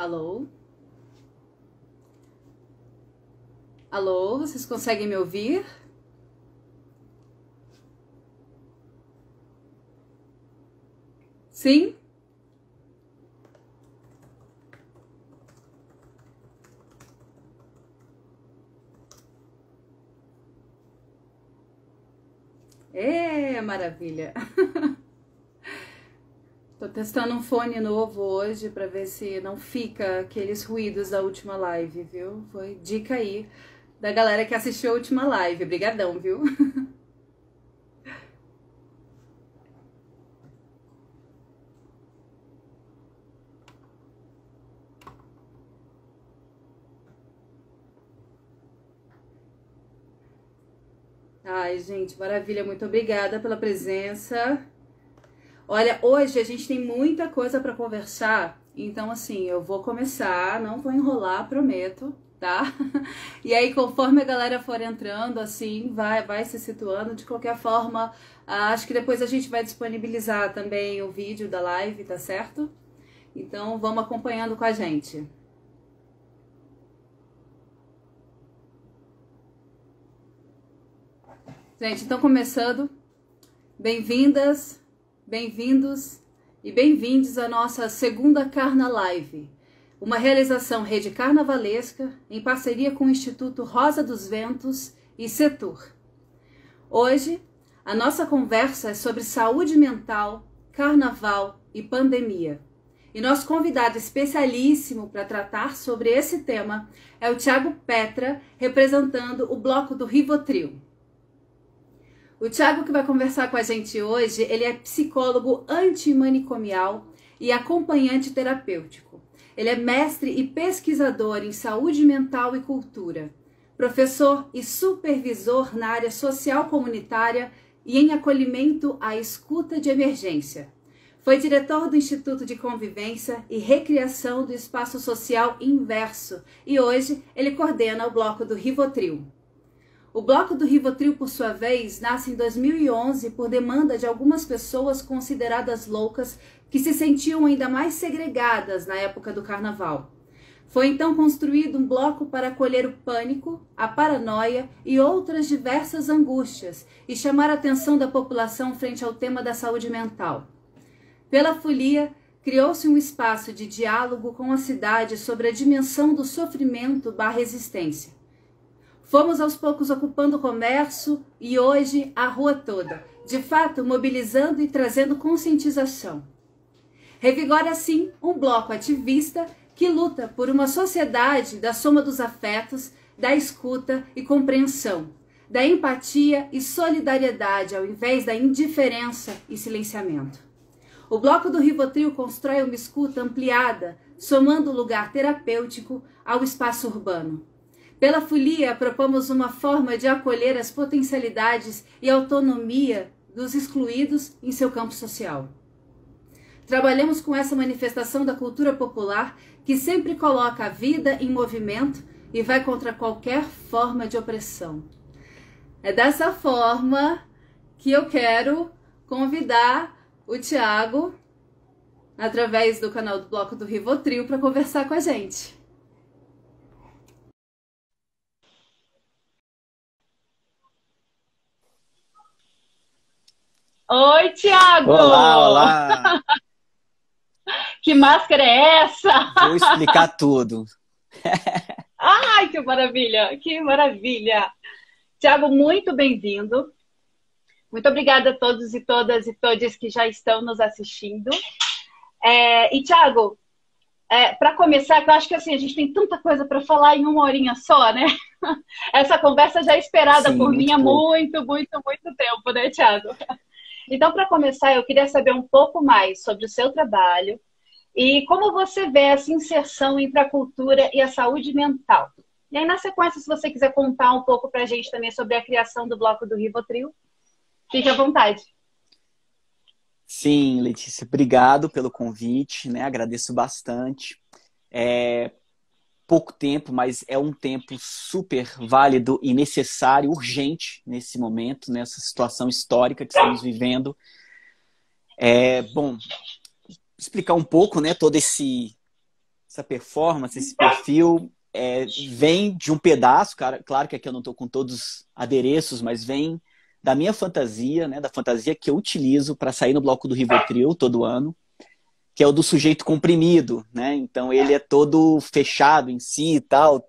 Alô? Alô, vocês conseguem me ouvir? Sim? É, maravilha. Tô testando um fone novo hoje para ver se não fica aqueles ruídos da última live, viu? Foi dica aí da galera que assistiu a última live. Brigadão, viu? Ai, gente, maravilha. Muito obrigada pela presença. Olha, hoje a gente tem muita coisa para conversar, então assim, eu vou começar, não vou enrolar, prometo, tá? E aí, conforme a galera for entrando, assim, vai se situando. De qualquer forma, acho que depois a gente vai disponibilizar também o vídeo da live, tá certo? Então, vamos acompanhando com a gente. Gente, então começando, bem-vindas, bem-vindos e bem-vindos à nossa segunda Carna Live, uma realização rede carnavalesca em parceria com o Instituto Rosa dos Ventos e Setur. Hoje, a nossa conversa é sobre saúde mental, carnaval e pandemia. E nosso convidado especialíssimo para tratar sobre esse tema é o Thiago Petra, representando o bloco do Rivotril. O Thiago, que vai conversar com a gente hoje, ele é psicólogo antimanicomial e acompanhante terapêutico. Ele é mestre e pesquisador em saúde mental e cultura, professor e supervisor na área social comunitária e em acolhimento à escuta de emergência. Foi diretor do Instituto de Convivência e Recriação do Espaço Social Inverso e hoje ele coordena o bloco do Rivotril. O bloco do Rivotril, por sua vez, nasce em 2011 por demanda de algumas pessoas consideradas loucas que se sentiam ainda mais segregadas na época do carnaval. Foi então construído um bloco para acolher o pânico, a paranoia e outras diversas angústias e chamar a atenção da população frente ao tema da saúde mental. Pela folia, criou-se um espaço de diálogo com a cidade sobre a dimensão do sofrimento/resistência. Fomos aos poucos ocupando o comércio e hoje a rua toda, de fato mobilizando e trazendo conscientização. Revigora assim um bloco ativista que luta por uma sociedade da soma dos afetos, da escuta e compreensão, da empatia e solidariedade ao invés da indiferença e silenciamento. O bloco do Rivotril constrói uma escuta ampliada, somando o lugar terapêutico ao espaço urbano. Pela folia, propomos uma forma de acolher as potencialidades e autonomia dos excluídos em seu campo social. Trabalhamos com essa manifestação da cultura popular que sempre coloca a vida em movimento e vai contra qualquer forma de opressão. É dessa forma que eu quero convidar o Thiago, através do canal do Bloco do Rivotril, para conversar com a gente. Oi, Thiago! Olá, olá! Que máscara é essa? Vou explicar tudo. Ai, que maravilha! Que maravilha! Thiago, muito bem-vindo. Muito obrigada a todos e todas e todes que já estão nos assistindo. E, Thiago, para começar, que eu acho que assim, a gente tem tanta coisa para falar em uma horinha só, né? Essa conversa já é esperada Sim, por mim há pouco. muito tempo, né, Thiago? Então, para começar, eu queria saber um pouco mais sobre o seu trabalho e como você vê essa inserção entre a cultura e a saúde mental. E aí, na sequência, se você quiser contar um pouco para a gente também sobre a criação do Bloco do Rivotril, fique à vontade. Sim, Letícia, obrigado pelo convite, né? Agradeço bastante. É pouco tempo, mas é um tempo super válido e necessário, urgente nesse momento, nessa situação histórica que estamos vivendo. Bom, explicar um pouco, né, toda essa essa performance, esse perfil vem de um pedaço, cara, claro que aqui eu não estou com todos os adereços, mas vem da minha fantasia, né, da fantasia que eu utilizo para sair no bloco do Rivotril todo ano, que é o do sujeito comprimido, né? Então ele é todo fechado em si e tal,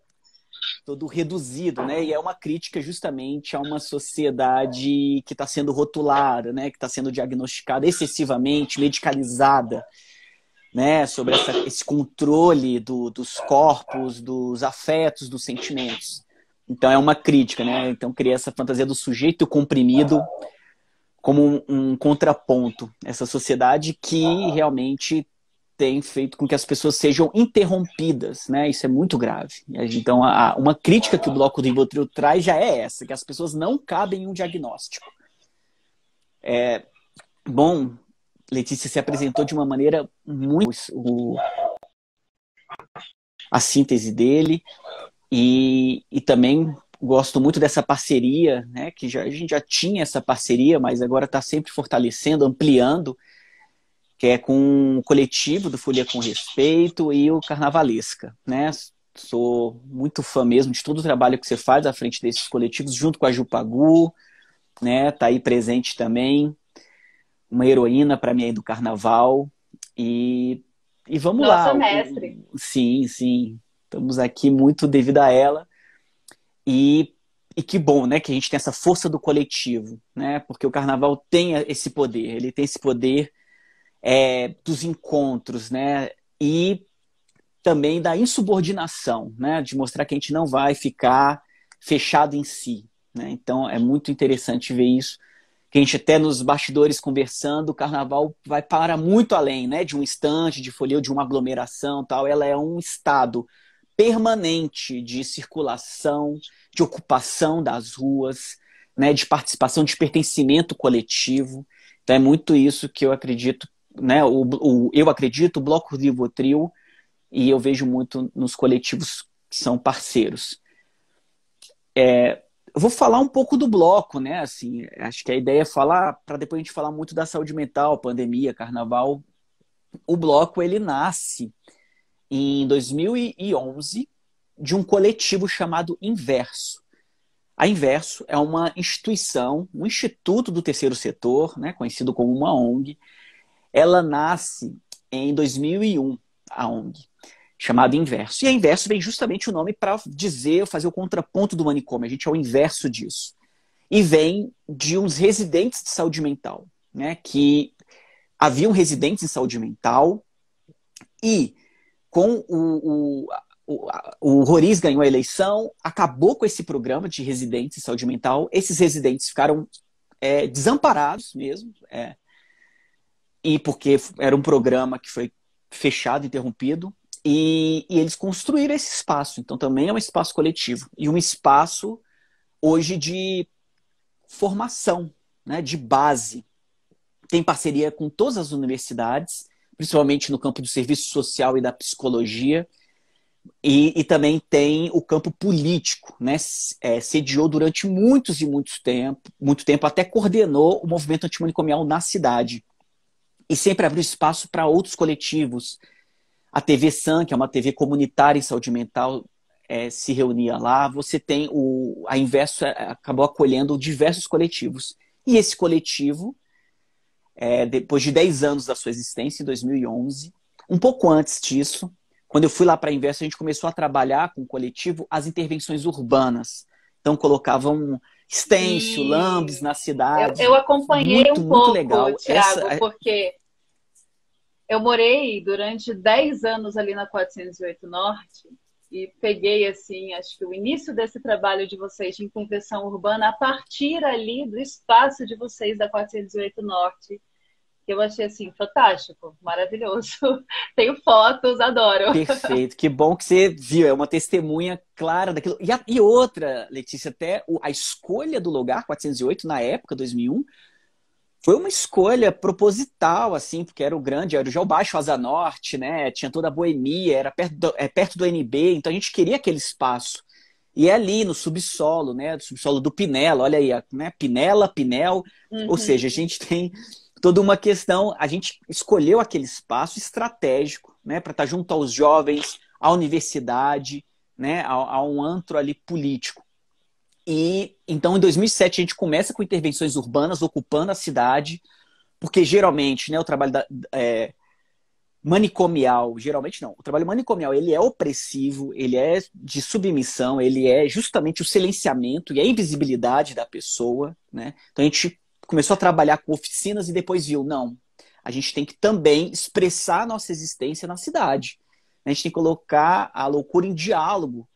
todo reduzido, né? E é uma crítica justamente a uma sociedade que está sendo rotulada, né? Que está sendo diagnosticada excessivamente, medicalizada, né? Sobre esse controle dos corpos, dos afetos, dos sentimentos. Então é uma crítica, né? Então cria essa fantasia do sujeito comprimido como um contraponto. Essa sociedade que realmente tem feito com que as pessoas sejam interrompidas, né? Isso é muito grave. Então, uma crítica que o bloco do Rivotril traz já é essa, que as pessoas não cabem em um diagnóstico. Bom, Letícia se apresentou de uma maneira muito... a síntese dele, e também gosto muito dessa parceria, né? Que a gente já tinha essa parceria, mas agora está sempre fortalecendo, ampliando, que é com o coletivo do Folia com Respeito e o Carnavalesca, né? Sou muito fã mesmo de todo o trabalho que você faz à frente desses coletivos, junto com a Jupagu, né? Tá aí presente também, uma heroína para mim aí do Carnaval, e vamos lá. Nossa mestre. Sim, sim, estamos aqui muito devido a ela, e que bom, né, que a gente tem essa força do coletivo, né? Porque o Carnaval tem esse poder, ele tem esse poder dos encontros, né? E também da insubordinação, né? De mostrar que a gente não vai ficar fechado em si, né? Então é muito interessante ver isso, que a gente até nos bastidores conversando, o Carnaval vai para muito além, né? De um estande, de folheio, de uma aglomeração, tal. Ela é um estado permanente de circulação, de ocupação das ruas, né? De participação, de pertencimento coletivo. Então é muito isso que eu acredito, né? Eu acredito, o Bloco Rivotril, e eu vejo muito nos coletivos que são parceiros. Eu vou falar um pouco do bloco, né? Assim, acho que a ideia é falar, para depois a gente falar muito da saúde mental, pandemia, carnaval. O bloco, ele nasce em 2011 de um coletivo chamado Inverso. A Inverso é uma instituição, um instituto do terceiro setor, né? Conhecido como uma ONG. Ela nasce em 2001, a ONG, chamada Inverso. E a Inverso vem justamente o nome para dizer, fazer o contraponto do manicômio. A gente é o inverso disso. E vem de uns residentes de saúde mental, né? Que haviam residentes em saúde mental e com o Roriz ganhou a eleição, acabou com esse programa de residentes em saúde mental. Esses residentes ficaram desamparados mesmo, e porque era um programa que foi fechado, interrompido, e eles construíram esse espaço. Então também é um espaço coletivo e um espaço hoje de formação, né, de base. Tem parceria com todas as universidades, principalmente no campo do serviço social e da psicologia, e também tem o campo político, né? Sediou durante muito tempo, até coordenou o movimento antimanicomial na cidade. E sempre abriu espaço para outros coletivos. A TV San, que é uma TV comunitária em saúde mental, se reunia lá. Você tem a Inverso acabou acolhendo diversos coletivos. E esse coletivo, depois de 10 anos da sua existência, em 2011, um pouco antes disso, quando eu fui lá para a Inverso, a gente começou a trabalhar com o coletivo as intervenções urbanas. Então colocavam stencil, lambes na cidade. Eu acompanhei muito, um pouco, muito legal. Thiago, porque eu morei durante 10 anos ali na 408 Norte e peguei, assim, acho que o início desse trabalho de vocês de intervenção urbana a partir ali do espaço de vocês da 408 Norte, que eu achei, assim, fantástico, maravilhoso. Tenho fotos, adoro. Perfeito, que bom que você viu, é uma testemunha clara daquilo. E outra, Letícia, até a escolha do lugar 408 na época, 2001, foi uma escolha proposital, assim, porque era era já o Baixo Asa Norte, né? Tinha toda a boemia, era perto do NB, então a gente queria aquele espaço. E é ali no subsolo, né? Do subsolo do Pinela, olha aí, né? Pinel, ou seja, a gente tem toda uma questão, a gente escolheu aquele espaço estratégico, né, para estar junto aos jovens, à universidade, né, a um antro ali político. E então, em 2007, a gente começa com intervenções urbanas, ocupando a cidade, porque geralmente, né, o trabalho manicomial, geralmente não, o trabalho manicomial, ele é opressivo, ele é de submissão, ele é justamente o silenciamento e a invisibilidade da pessoa, né? Então a gente começou a trabalhar com oficinas e depois viu, não, a gente tem que também expressar a nossa existência na cidade. A gente tem que colocar a loucura em diálogo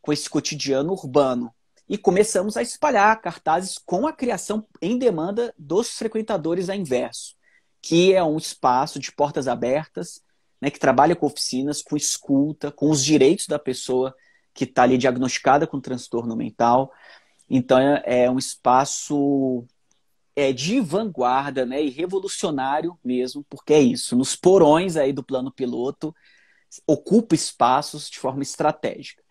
com esse cotidiano urbano. E começamos a espalhar cartazes com a criação em demanda dos frequentadores a inverso, que é um espaço de portas abertas, né, que trabalha com oficinas, com escuta, com os direitos da pessoa que está ali diagnosticada com transtorno mental. Então é um espaço de vanguarda, né, e revolucionário mesmo, porque é isso, nos porões aí do plano piloto, ocupa espaços de forma estratégica.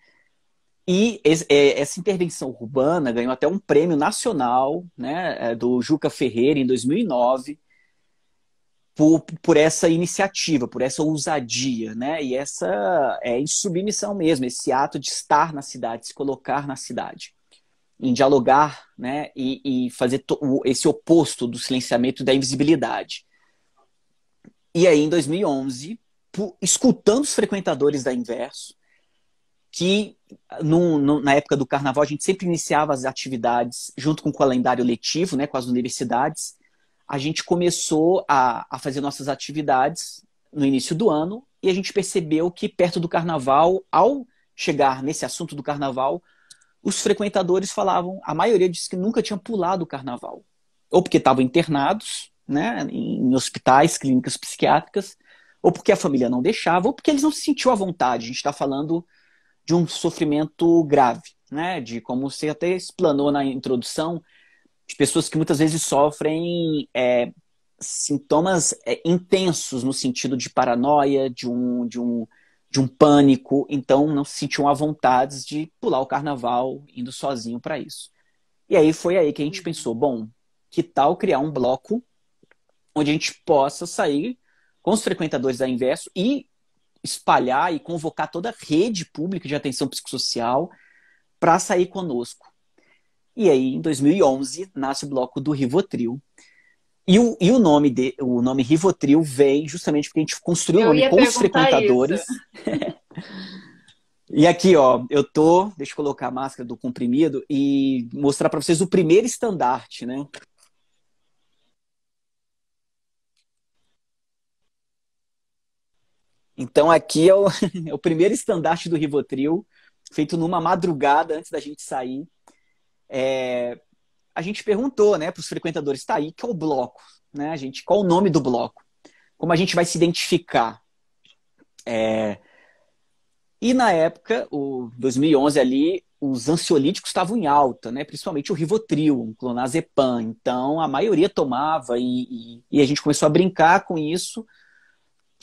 E essa intervenção urbana ganhou até um prêmio nacional, né, do Juca Ferreira, em 2009, por essa iniciativa, por essa ousadia, né? E essa insubmissão mesmo, esse ato de estar na cidade, se colocar na cidade, em dialogar, né? E fazer esse oposto do silenciamento e da invisibilidade. E aí, em 2011, escutando os frequentadores da Inverso, que na época do carnaval a gente sempre iniciava as atividades junto com o calendário letivo, né, com as universidades. A gente começou a fazer nossas atividades no início do ano e a gente percebeu que perto do carnaval, ao chegar nesse assunto do carnaval, os frequentadores falavam, a maioria disse que nunca tinha pulado o carnaval. Ou porque estavam internados, né, em hospitais, clínicas psiquiátricas, ou porque a família não deixava, ou porque eles não se sentiam à vontade. A gente está falando de um sofrimento grave, né, de como você até explanou na introdução, de pessoas que muitas vezes sofrem sintomas intensos no sentido de paranoia, de um pânico, então não se sentiam à vontade de pular o carnaval indo sozinho para isso. E aí foi aí que a gente pensou, bom, que tal criar um bloco onde a gente possa sair com os frequentadores da Inverso e espalhar e convocar toda a rede pública de atenção psicossocial para sair conosco. E aí, em 2011, nasce o bloco do Rivotril. E o nome Rivotril vem justamente porque a gente construiu o nome com os frequentadores. E aqui, ó, deixa eu colocar a máscara do comprimido e mostrar para vocês o primeiro estandarte, né? Então aqui é é o primeiro estandarte do Rivotril, feito numa madrugada antes da gente sair. A gente perguntou, né, para os frequentadores, tá aí, que é o bloco, né, qual o nome do bloco? Como a gente vai se identificar? E na época, o 2011 ali, os ansiolíticos estavam em alta, né, principalmente o Rivotril, o clonazepam. Então a maioria tomava e a gente começou a brincar com isso.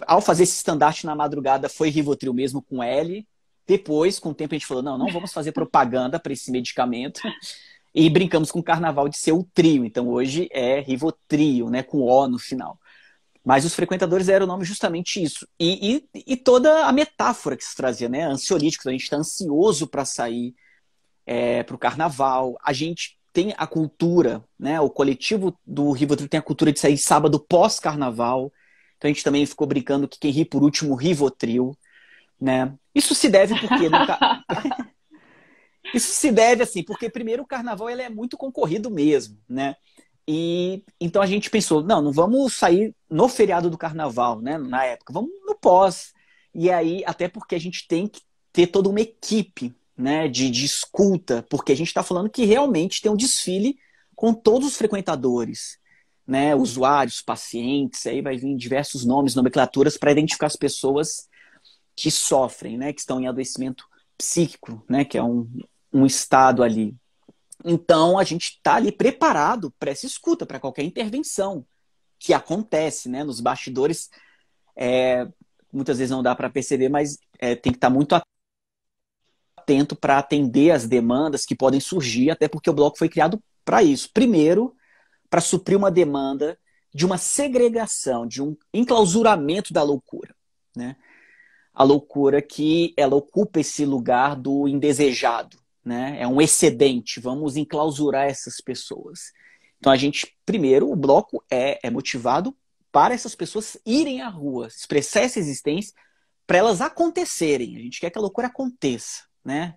Ao fazer esse estandarte na madrugada, foi Rivotril mesmo com L. Depois, com o tempo, a gente falou, não vamos fazer propaganda para esse medicamento. E brincamos com o carnaval de ser o trio. Então, hoje é Rivotrio, né, com O no final. Mas os frequentadores deram o nome justamente isso. E toda a metáfora que se trazia, né? Ansiolíticos, a gente está ansioso para sair para o carnaval. A gente tem a cultura, né? O coletivo do Rivotril tem a cultura de sair sábado pós-carnaval. Então a gente também ficou brincando que quem ri por último, Rivotril, né? Isso se deve porque isso se deve assim, porque primeiro o carnaval ele é muito concorrido mesmo, né? E então a gente pensou, não vamos sair no feriado do carnaval, né? Na época, vamos no pós. E aí, até porque a gente tem que ter toda uma equipe, né, de escuta, porque a gente está falando que realmente tem um desfile com todos os frequentadores, né, usuários, pacientes, aí vai vir diversos nomes, nomenclaturas para identificar as pessoas que sofrem, né, que estão em adoecimento psíquico, né, que é um estado ali. Então a gente está ali preparado para essa escuta, para qualquer intervenção que acontece, né, nos bastidores. Muitas vezes não dá para perceber, mas tem que estar muito atento para atender as demandas que podem surgir, até porque o bloco foi criado para isso. Primeiro, para suprir uma demanda de uma segregação, de um enclausuramento da loucura, né? a loucura que ela ocupa esse lugar do indesejado, né? É um excedente, vamos enclausurar essas pessoas. Então a gente, primeiro, o bloco é motivado para essas pessoas irem à rua, expressar essa existência, para elas acontecerem. A gente quer que a loucura aconteça, né?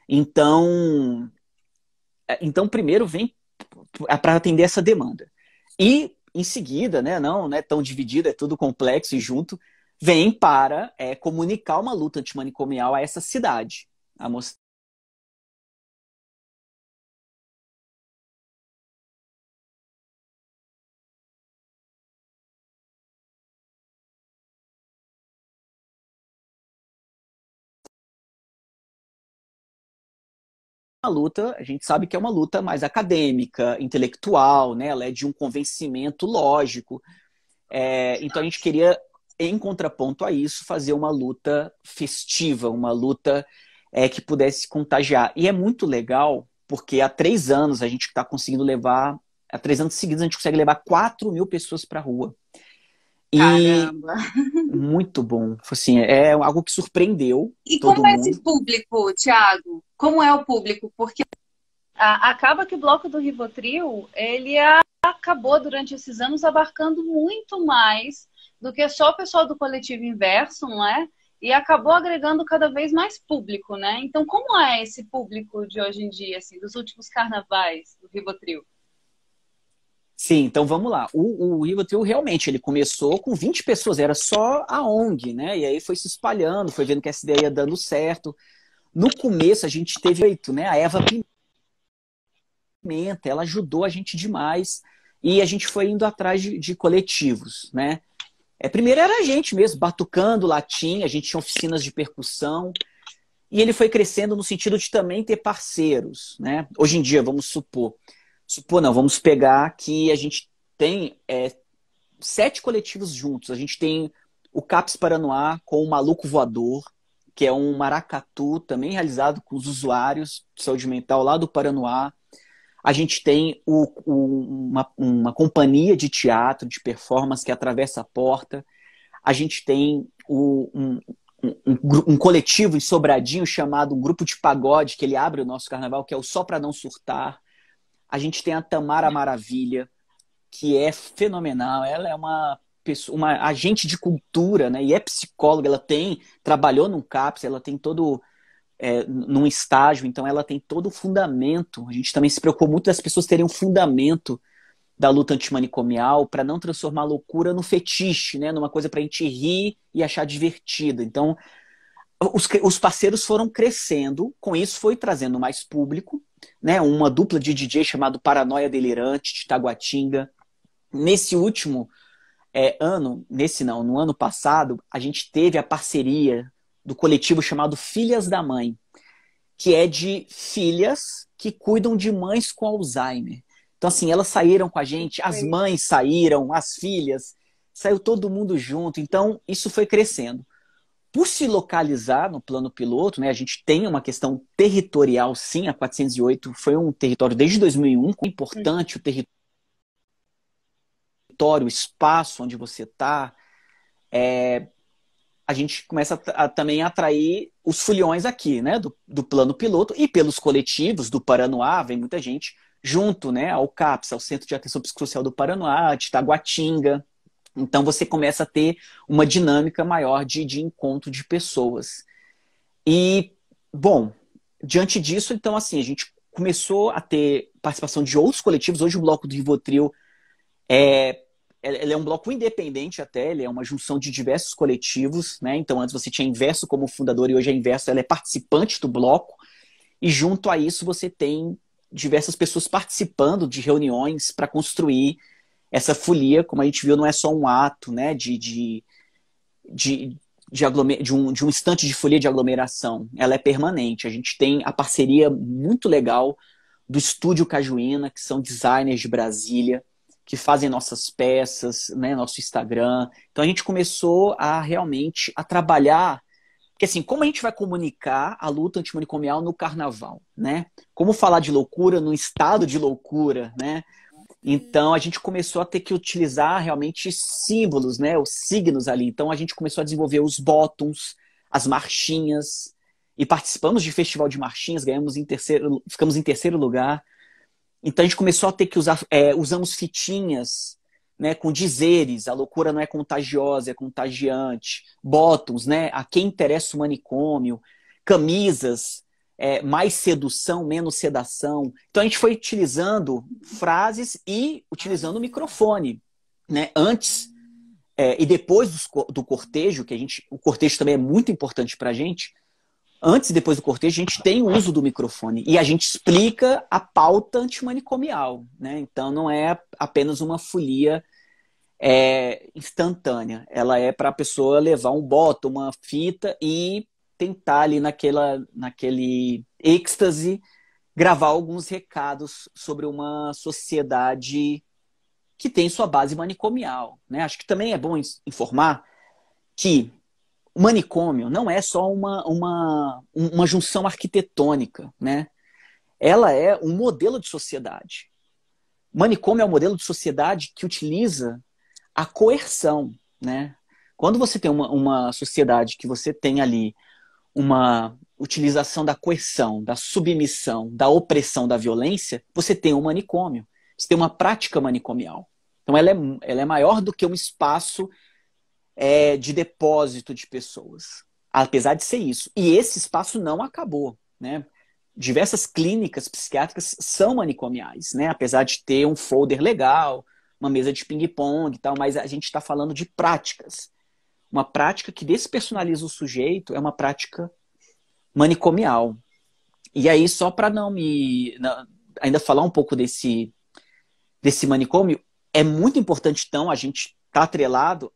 Então, primeiro vem para atender essa demanda. E, em seguida, né, não é tão dividido, é tudo complexo e junto, vem para comunicar uma luta antimanicomial a essa cidade. A mostrar uma luta, a gente sabe que é uma luta mais acadêmica, intelectual, né? Ela é de um convencimento lógico. Então a gente queria, em contraponto a isso, fazer uma luta festiva, uma luta que pudesse contagiar. E é muito legal, porque há 3 anos a gente está conseguindo levar, há 3 anos seguidos a gente consegue levar 4.000 pessoas para a rua. E Caramba! muito bom. Assim, é algo que surpreendeu E todo como é esse mundo. público, Thiago? Como é o público? Porque acaba que o bloco do Rivotril, ele acabou durante esses anos abarcando muito mais do que só o pessoal do coletivo inverso, não é? E acabou agregando cada vez mais público, né? Então, como é esse público de hoje em dia, assim, dos últimos carnavais do Rivotril? Sim, então vamos lá. O Rivotril realmente ele começou com 20 pessoas, era só a ONG, né? E aí foi se espalhando, foi vendo que essa ideia ia dando certo. No começo a gente teve, né, a Eva Pimenta, ela ajudou a gente demais e a gente foi indo atrás de coletivos, né? Primeiro era a gente mesmo, batucando latim, a gente tinha oficinas de percussão e ele foi crescendo no sentido de também ter parceiros, né? Hoje em dia, vamos supor não, vamos pegar que a gente tem 7 coletivos juntos. A gente tem o CAPS Paranoá com o Maluco Voador, que é um maracatu também realizado com os usuários de saúde mental lá do Paranoá. A gente tem uma companhia de teatro, de performance que atravessa a porta. A gente tem um coletivo em Sobradinho chamado um grupo de pagode, que ele abre o nosso carnaval, que é o Só Pra Não Surtar. A gente tem a Tamara Maravilha, que é fenomenal. Ela é uma pessoa, uma agente de cultura, né? E é psicóloga. Ela trabalhou num CAPS, ela tem todo num estágio, então ela tem todo o fundamento. A gente também se preocupou muito das pessoas terem um fundamento da luta antimanicomial para não transformar a loucura no fetiche, né? Numa coisa para a gente rir e achar divertida. Então, os parceiros foram crescendo, com isso foi trazendo mais público, né? Uma dupla de DJ chamado Paranoia Delirante, de Taguatinga. Nesse último ano, no ano passado, a gente teve a parceria do coletivo chamado Filhas da Mãe, que é de filhas que cuidam de mães com Alzheimer. Então, assim, elas saíram com a gente, as mães saíram, as filhas, saiu todo mundo junto. Então, isso foi crescendo. Por se localizar no plano piloto, né, a gente tem uma questão territorial, sim, a 408 foi um território desde 2001, importante o território, o espaço onde você está. A gente começa também a atrair os foliões aqui, né, do plano piloto, e pelos coletivos do Paranoá, vem muita gente junto, né, ao CAPS, ao Centro de Atenção Psicossocial do Paranoá, de Taguatinga. Então você começa a ter uma dinâmica maior de encontro de pessoas. E, bom, diante disso, então, assim, a gente começou a ter participação de outros coletivos. Hoje o Bloco do Rivotril ele é um bloco independente até, ele é uma junção de diversos coletivos, né? Então antes você tinha Inverso como fundador e hoje a Inverso ela é participante do bloco. E junto a isso você tem diversas pessoas participando de reuniões para construir essa folia, como a gente viu, não é só um ato, né, de um instante de folia de aglomeração, ela é permanente. A gente tem a parceria muito legal do Estúdio Cajuína, que são designers de Brasília, que fazem nossas peças, né, nosso Instagram. Então a gente começou a realmente a trabalhar, porque assim, como a gente vai comunicar a luta antimanicomial no carnaval, né? Como falar de loucura no estado de loucura, né? Então a gente começou a ter que utilizar realmente símbolos, né? Os signos ali. Então a gente começou a desenvolver os bottoms, as marchinhas, e participamos de festival de marchinhas, ficamos em terceiro lugar. Então a gente começou a ter que usar, usamos fitinhas, né, com dizeres, a loucura não é contagiosa, é contagiante, bottoms, né, a quem interessa o manicômio, camisas, mais sedução, menos sedação. Então a gente foi utilizando frases e utilizando o microfone, né, antes e depois do cortejo, o cortejo também é muito importante para a gente. Antes e depois do cortejo, a gente tem o uso do microfone e a gente explica a pauta antimanicomial, né? Então, não é apenas uma folia instantânea. Ela é para a pessoa levar um botão, uma fita e tentar ali naquele êxtase gravar alguns recados sobre uma sociedade que tem sua base manicomial, né? Acho que também é bom informar que o manicômio não é só uma junção arquitetônica, né? Ela é um modelo de sociedade. O manicômio é um modelo de sociedade que utiliza a coerção, né? Quando você tem uma sociedade que você tem ali uma utilização da coerção, da submissão, da opressão, da violência, você tem um manicômio. Você tem uma prática manicomial. Então ela é maior do que um espaço de depósito de pessoas, apesar de ser isso. E esse espaço não acabou, né? Diversas clínicas psiquiátricas são manicomiais, né? Apesar de ter um folder legal, uma mesa de ping-pong e tal, mas a gente está falando de práticas. Uma prática que despersonaliza o sujeito é uma prática manicomial. E aí, só para ainda falar um pouco desse manicômio, é muito importante, então, a gente tá atrelado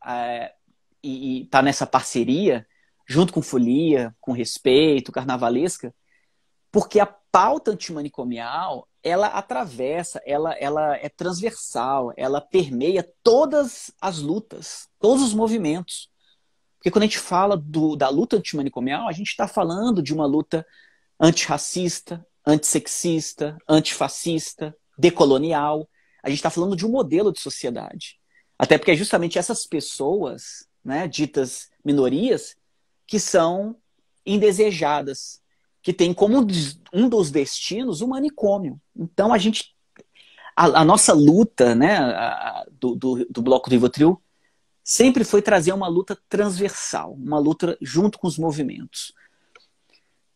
e tá nessa parceria, junto com Folia, com Respeito, Carnavalesca, porque a pauta antimanicomial, ela atravessa, ela é transversal, ela permeia todas as lutas, todos os movimentos. Porque quando a gente fala da luta antimanicomial, a gente está falando de uma luta antirracista, antissexista, antifascista, decolonial. A gente está falando de um modelo de sociedade. Até porque é justamente essas pessoas, né, ditas minorias, que são indesejadas, que tem como um dos destinos o manicômio. Então a nossa luta, né, do Bloco do Rivotril sempre foi trazer uma luta transversal, uma luta junto com os movimentos.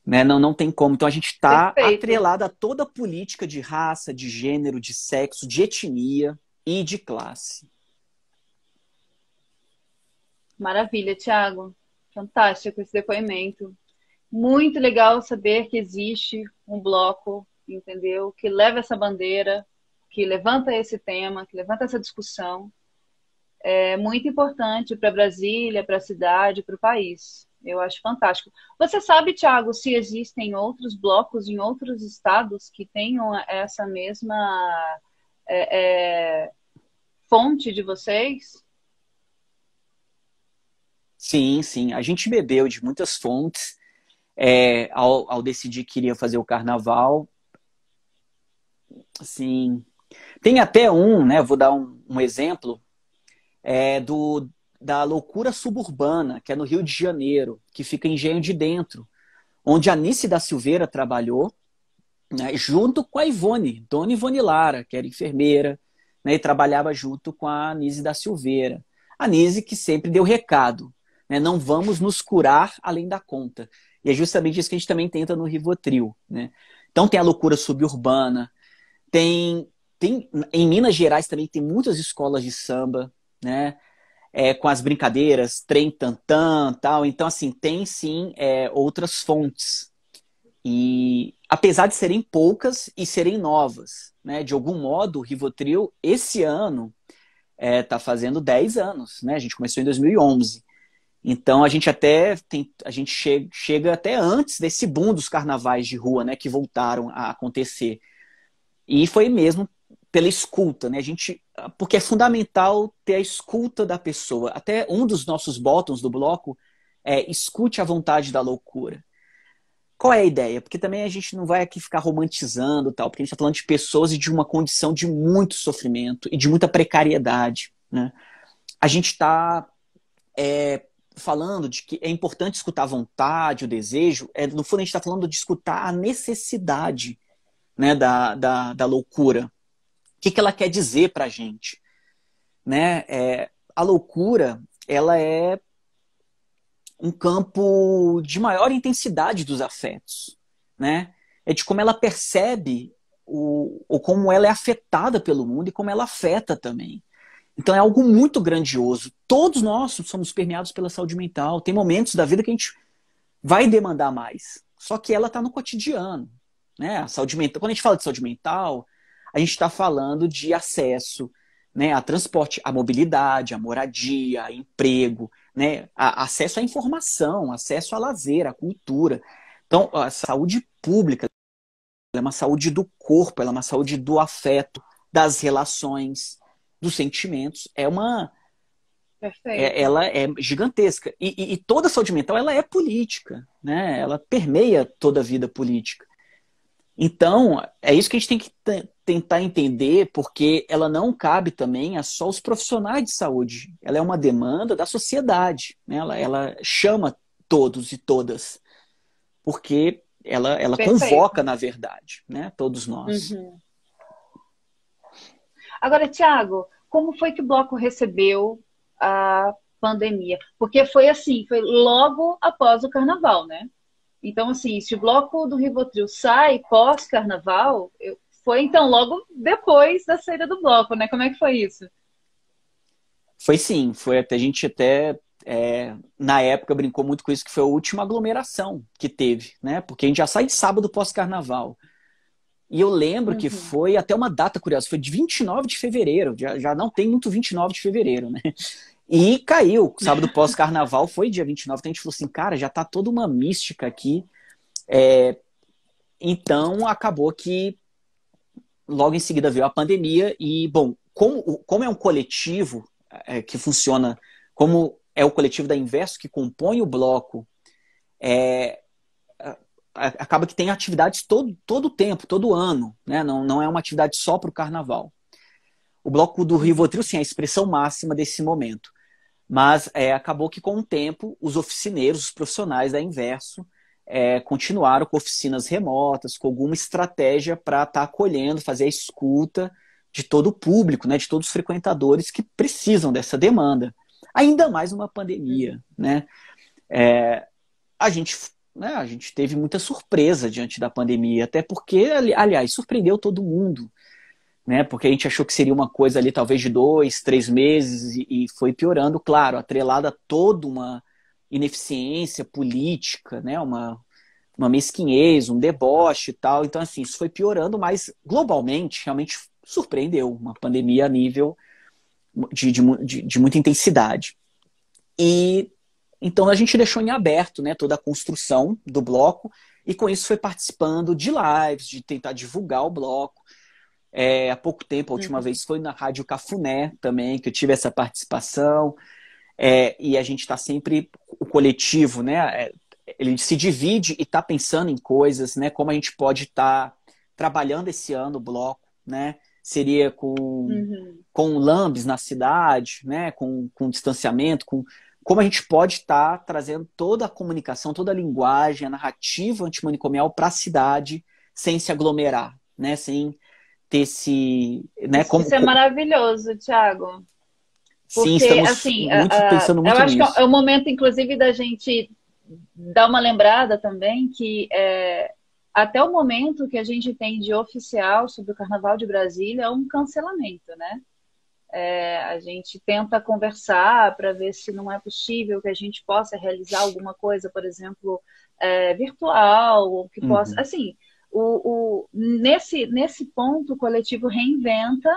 Né? Não tem como. Então a gente está atrelado a toda a política de raça, de gênero, de sexo, de etnia e de classe. Maravilha, Thiago. Fantástico esse depoimento. Muito legal saber que existe um bloco, entendeu? Que leva essa bandeira, que levanta esse tema, que levanta essa discussão. É muito importante para Brasília, para a cidade, para o país. Eu acho fantástico. Você sabe, Thiago, se existem outros blocos em outros estados que tenham essa mesma fonte de vocês? Sim, sim. A gente bebeu de muitas fontes ao decidir que iria fazer o carnaval. Assim, tem até né? Vou dar um exemplo. Da loucura suburbana, que é no Rio de Janeiro, que fica em Engenho de Dentro, onde a Nice da Silveira trabalhou, né, junto com a Ivone, Dona Ivone Lara, que era enfermeira, né, e trabalhava junto com a Nise da Silveira. A Nise que sempre deu recado, né, não vamos nos curar além da conta. E é justamente isso que a gente também tenta no Rivotril. Né? Então tem a loucura suburbana, tem em Minas Gerais também tem muitas escolas de samba, né? Com as brincadeiras, trem tantã, tal. Então, assim, tem sim outras fontes. E apesar de serem poucas e serem novas, né? De algum modo, o Rivotril, esse ano, tá fazendo 10 anos, né? A gente começou em 2011. Então, a gente chega até antes desse boom dos carnavais de rua, né? Que voltaram a acontecer. E foi mesmo pela escuta, né? Porque é fundamental ter a escuta da pessoa. Até um dos nossos botões do bloco é escute a vontade da loucura. Qual é a ideia? Porque também a gente não vai aqui ficar romantizando tal, porque a gente está falando de pessoas e de uma condição de muito sofrimento e de muita precariedade. Né? A gente está falando de que é importante escutar a vontade, o desejo, no fundo a gente está falando de escutar a necessidade, né, da loucura. O que ela quer dizer para a gente? Né? A loucura, ela é um campo de maior intensidade dos afetos, né? É de como ela percebe ou como ela é afetada pelo mundo e como ela afeta também. Então é algo muito grandioso. Todos nós somos permeados pela saúde mental. Tem momentos da vida que a gente vai demandar mais. Só que ela está no cotidiano, né? A saúde mental. Quando a gente fala de saúde mental, a gente está falando de acesso, né, a transporte, a mobilidade, a moradia, a emprego, né, acesso à informação, acesso a lazer, à cultura. Então, a saúde pública ela é uma saúde do corpo, ela é uma saúde do afeto, das relações, dos sentimentos. Perfeito. Ela é gigantesca. E toda a saúde mental ela é política, né? Ela permeia toda a vida política. Então, é isso que a gente tem que tentar entender, porque ela não cabe também a só os profissionais de saúde. Ela é uma demanda da sociedade, né? Ela chama todos e todas, porque ela convoca, na verdade, né? Todos nós. Uhum. Agora, Thiago, como foi que o Bloco recebeu a pandemia? Porque foi assim, foi logo após o Carnaval, né? Então, assim, se o Bloco do Rivotril sai pós-Carnaval, foi então logo depois da saída do Bloco, né? Como é que foi isso? Foi sim, a gente até na época brincou muito com isso, que foi a última aglomeração que teve, né? Porque a gente já sai de sábado pós-Carnaval. E eu lembro que foi até uma data curiosa, foi de 29 de fevereiro, já não tem muito 29 de fevereiro, né? E caiu, sábado pós-Carnaval foi dia 29, então a gente falou assim, cara, já tá toda uma mística aqui. Então acabou que logo em seguida veio a pandemia e, bom, como é um coletivo que funciona, como é o coletivo da Inverso que compõe o bloco, acaba que tem atividades todo o tempo, todo ano, né? Não é uma atividade só para o Carnaval. O bloco do Rivotril, sim, é a expressão máxima desse momento. Mas acabou que com o tempo, os oficineiros, os profissionais da Inverso, continuaram com oficinas remotas, com alguma estratégia para estar acolhendo, fazer a escuta de todo o público, né? De todos os frequentadores que precisam dessa demanda. Ainda mais uma pandemia, né? A gente teve muita surpresa diante da pandemia, até porque, aliás, surpreendeu todo mundo, né? Porque a gente achou que seria uma coisa ali talvez de 2, 3 meses e foi piorando, claro, atrelada a toda uma ineficiência política, né? Uma mesquinhez, um deboche e tal. Então, assim, isso foi piorando, mas globalmente realmente surpreendeu uma pandemia a nível de muita intensidade. E então a gente deixou em aberto, né, toda a construção do bloco e com isso foi participando de lives, de tentar divulgar o bloco. Há pouco tempo, a última vez foi na Rádio Cafuné também, que eu tive essa participação. E a gente está sempre, o coletivo, né, ele se divide e está pensando em coisas, né, como a gente pode estar trabalhando esse ano o bloco, né, seria com lambes na cidade, né, com distanciamento, como a gente pode estar trazendo toda a comunicação, toda a linguagem, a narrativa antimanicomial para a cidade sem se aglomerar, né, sem ter esse... Né, isso é maravilhoso, Thiago. Porque, sim, estamos assim, pensando muito eu acho nisso. que é o momento, inclusive, da gente dar uma lembrada também que até o momento que a gente tem de oficial sobre o Carnaval de Brasília é um cancelamento, né? A gente tenta conversar para ver se não é possível que a gente possa realizar alguma coisa, por exemplo, virtual, ou que possa... Assim, nesse ponto, o coletivo reinventa,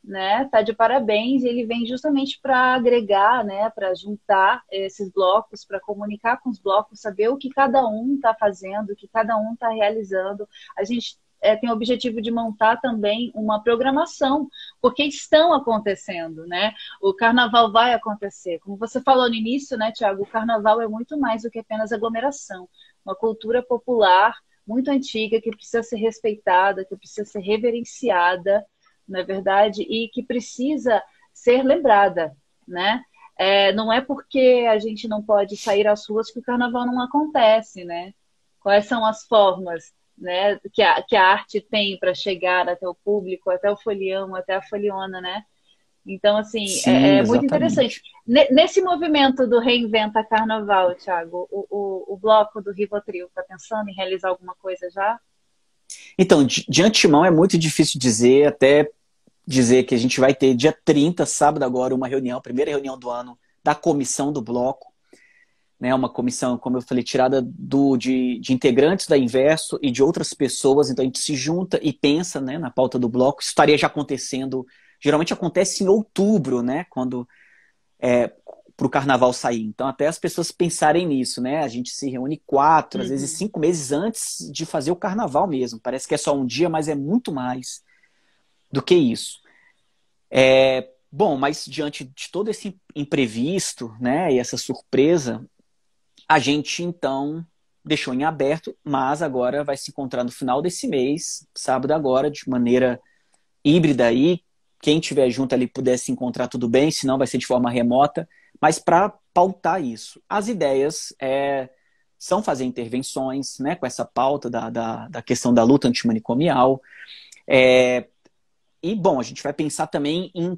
né? Tá de parabéns, e ele vem justamente para agregar, né? Para juntar esses blocos, para comunicar com os blocos, saber o que cada um está fazendo, o que cada um está realizando. A gente tem o objetivo de montar também uma programação, porque estão acontecendo, né? O carnaval vai acontecer. Como você falou no início, né, Thiago? O carnaval é muito mais do que apenas aglomeração. Uma cultura popular muito antiga que precisa ser respeitada, que precisa ser reverenciada, na verdade, e que precisa ser lembrada, né? não é porque a gente não pode sair às ruas que o carnaval não acontece, né? Quais são as formas, né, que a arte tem para chegar até o público, até o folião, até a foliona, né? Então, assim, Sim, é muito interessante. exatamente. Nesse movimento do Reinventa Carnaval, Thiago, o bloco do Rivotril, está pensando em realizar alguma coisa já? Então, de antemão é muito difícil dizer, até dizer que a gente vai ter dia 30, sábado agora, uma reunião, primeira reunião do ano da comissão do bloco, né? Uma comissão, como eu falei, tirada de integrantes da Inverso e de outras pessoas, então a gente se junta e pensa, né, na pauta do bloco. Isso estaria já acontecendo, geralmente acontece em outubro, né, quando para o carnaval sair. Então, até as pessoas pensarem nisso, né? A gente se reúne 4, às vezes Uhum. 5 meses antes de fazer o carnaval mesmo. Parece que é só um dia, mas é muito mais do que isso. Bom, mas diante de todo esse imprevisto, né, e essa surpresa, a gente então deixou em aberto, mas agora vai se encontrar no final desse mês, sábado agora, de maneira híbrida aí. Quem tiver junto ali puder se encontrar, tudo bem, senão vai ser de forma remota. Mas para pautar isso, as ideias são fazer intervenções, né, com essa pauta da questão da luta antimanicomial. E, bom, a gente vai pensar também em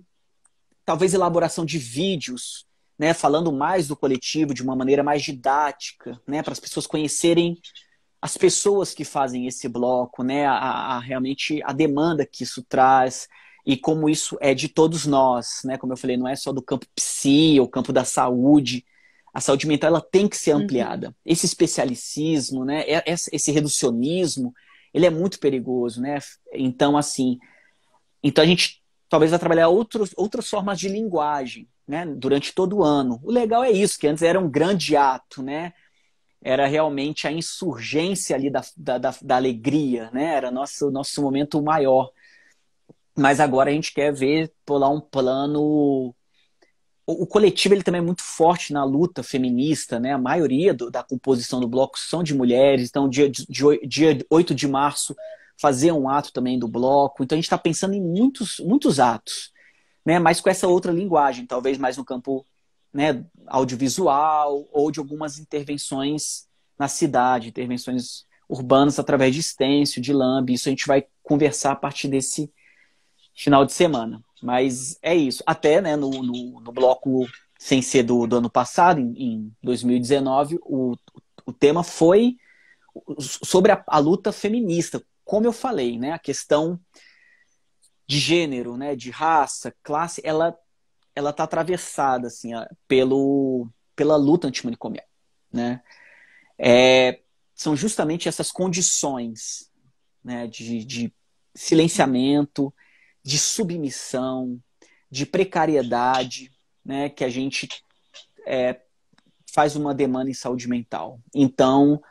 talvez elaboração de vídeos, né, falando mais do coletivo de uma maneira mais didática, né, para as pessoas conhecerem as pessoas que fazem esse bloco, né, realmente a demanda que isso traz e como isso é de todos nós, né, como eu falei, não é só do campo psi ou campo da saúde. A saúde mental ela tem que ser Uhum. ampliada. Esse especialicismo, né, esse reducionismo, ele é muito perigoso, né? Então, assim, então a gente talvez vai trabalhar outras formas de linguagem, né, durante todo o ano. O legal é isso, que antes era um grande ato, né? Era realmente a insurgência ali da alegria, né? Era nosso momento maior. Mas agora a gente quer ver pular um plano. O coletivo ele também é muito forte na luta feminista, né? A maioria da composição do bloco são de mulheres. Então, dia 8 de março, fazer um ato também do bloco. Então, a gente está pensando em muitos atos, né? Mas com essa outra linguagem, talvez mais no campo, né, audiovisual ou de algumas intervenções na cidade, intervenções urbanas através de stencil, de lambe. Isso a gente vai conversar a partir desse final de semana. Mas é isso. Até, né, no bloco sem ser do ano passado, em 2019, o tema foi sobre a luta feminista. Como eu falei, né, a questão de gênero, né, de raça, classe, ela está atravessada assim, pela luta antimanicomial, né? São justamente essas condições, né, de silenciamento, de submissão, de precariedade, né, que a gente faz uma demanda em saúde mental. Então,